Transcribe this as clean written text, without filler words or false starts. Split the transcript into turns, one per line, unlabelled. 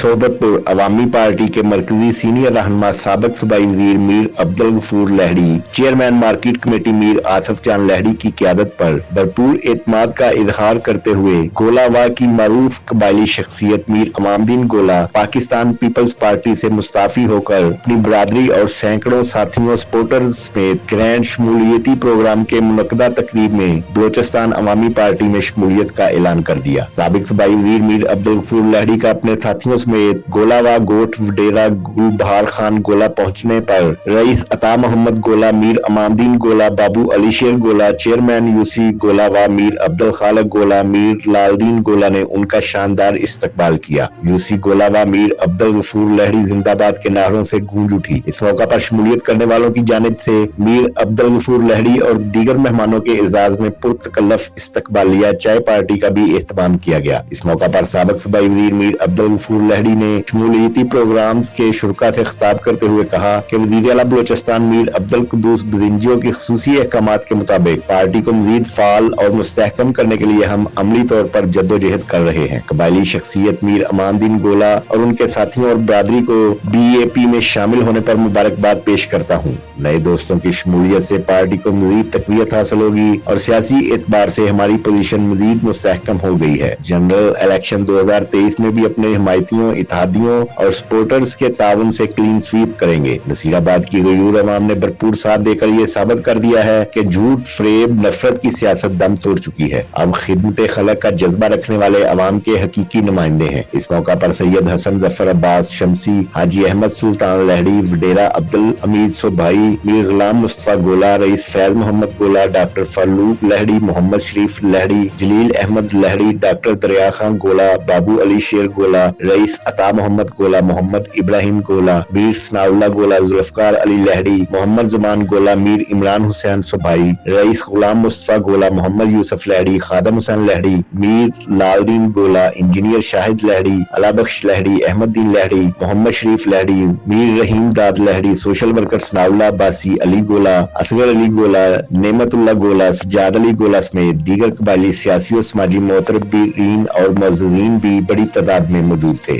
सोबतपुर अवामी party के मरकजी senior रहनुमा साबिक सूबाई वजीर Mir Abdul Ghafoor Lehri, chairman market committee Mir Asif Jan Lehri की क़यादत पर भरपूर एतमाद का इजहार करते हुए गोलावा की मरूफ कबायली शख्सियत मीर इमामुद्दीन गोला पाकिस्तान पीपल्स पार्टी से मुस्ताफी होकर अपनी बरादरी और सैकड़ों साथियों सपोर्टर्स समेत ग्रैंड शमूलियती प्रोग्राम के मुनक्कदा तकरीब में बलोचिस्तान अवामी पार्टी में शमूलियत का ऐलान कर दिया। साबिक सूबाई वजीर मीर अब्दुल गफूर लहड़ी का अपने साथियों समेत गोलावा गोट वडेरा गुलबहार खान गोला पहुंचने पर रईस अता मोहम्मद गोला मीर इमामुद्दीन गोला बाबू अली शेर गोला चेयरमैन यूसी गोलावा मीर अब्दुल खालिक गोला मीर लालदीन गोला ने उनका शानदार इस्तकबाल किया। यूसी गोलावा मीर अब्दुल गफूर लहड़ी जिंदाबाद के नारों से गूंज उठी। इस मौका पर शमूलियत करने वालों की जानिब से मीर अब्दुल गफूर लहड़ी और दीगर मेहमानों के एजाज में पुरतकल्लफ इस्तकबालिया चाय पार्टी का भी एहतमाम किया गया। इस मौका पर साबिक सूबाई वजीर मीर अब्दुल गफूर लहड़ी ने शमूलियती प्रोग्राम्स के शुरका से खिताब करते हुए कहा कि वज़ीर आला बलोचिस्तान मीर अब्दुल कुद्दूस बजिंजियों की खुसूसी अहकामात के मुताबिक पार्टी को मजीद फाल और मुस्तहकम करने के लिए हम अमली तौर पर जद्दोजहद कर रहे हैं। कबायली शख्सियत मीर इमामुद्दीन गोला और उनके साथियों और बरादरी को BAP में शामिल होने पर मुबारकबाद पेश करता हूँ। नए दोस्तों की शमूलियत से पार्टी को मजीद तकवीयत हासिल होगी और सियासी एतबार से हमारी पोजीशन मजीद मुस्तहकम हो गई है। जनरल इलेक्शन 2023 में भी अपने हिमायतियों, इत्तेहादियों और सपोर्टर्स के ताउन से क्लीन स्वीप करेंगे। नसीराबाद की गयूर अवाम ने भरपूर साथ देकर ये साबित कर दिया है कि झूठ, फरेब, नफरत की सियासत दम तोड़ चुकी है। अब खिदमत खलक का जज्बा रखने वाले अवाम के हकीकी नुमाइंदे हैं। इस मौका पर सैयद हसन जफर अब्बास शमसी, हाजी अहमद सुल्तान लहड़ी, वडेरा अब्दुल हमीद सोभाई, मीर गुलाम मुस्तफा गोला, रईस फैज मोहम्मद गोला, डॉक्टर फारूक लहड़ी, मोहम्मद शरीफ लहड़ी, जलील अहमद लहड़ी, डॉक्टर दरिया खान गोला, बाबू अली शेर गोला, रईस अता मोहम्मद गोला, मोहम्मद इब्राहिम गोला, मीर सनाउल्लाह गोला, जुल्फकार अली लहड़ी, मोहम्मद जुमान गोला, मीर इमरान हुसैन सोभाई, रईस गुलाम मुस्तफा गोला, मोहम्मद यूसुफ लहड़ी, खादम हुसैन लहड़ी, मीर लालदीन गोला, इंजीनियर शाहिद लहड़ी, अलाबख्श लहड़ी, अहमददीन लहड़ी, मोहम्मद शरीफ लहड़ी, मीर रहीम दाद लहड़ी, सोशल वर्कर सनाउल्लाह अब्बासी, अली गोला, असगर अली गोला, नेमतुल्लाह गोला, सजाद अली गोला समेत दीगर कबायली सियासी और समाजी मोहतरबीन और मुअज़्ज़िज़ीन भी बड़ी तादाद में मौजूद थे।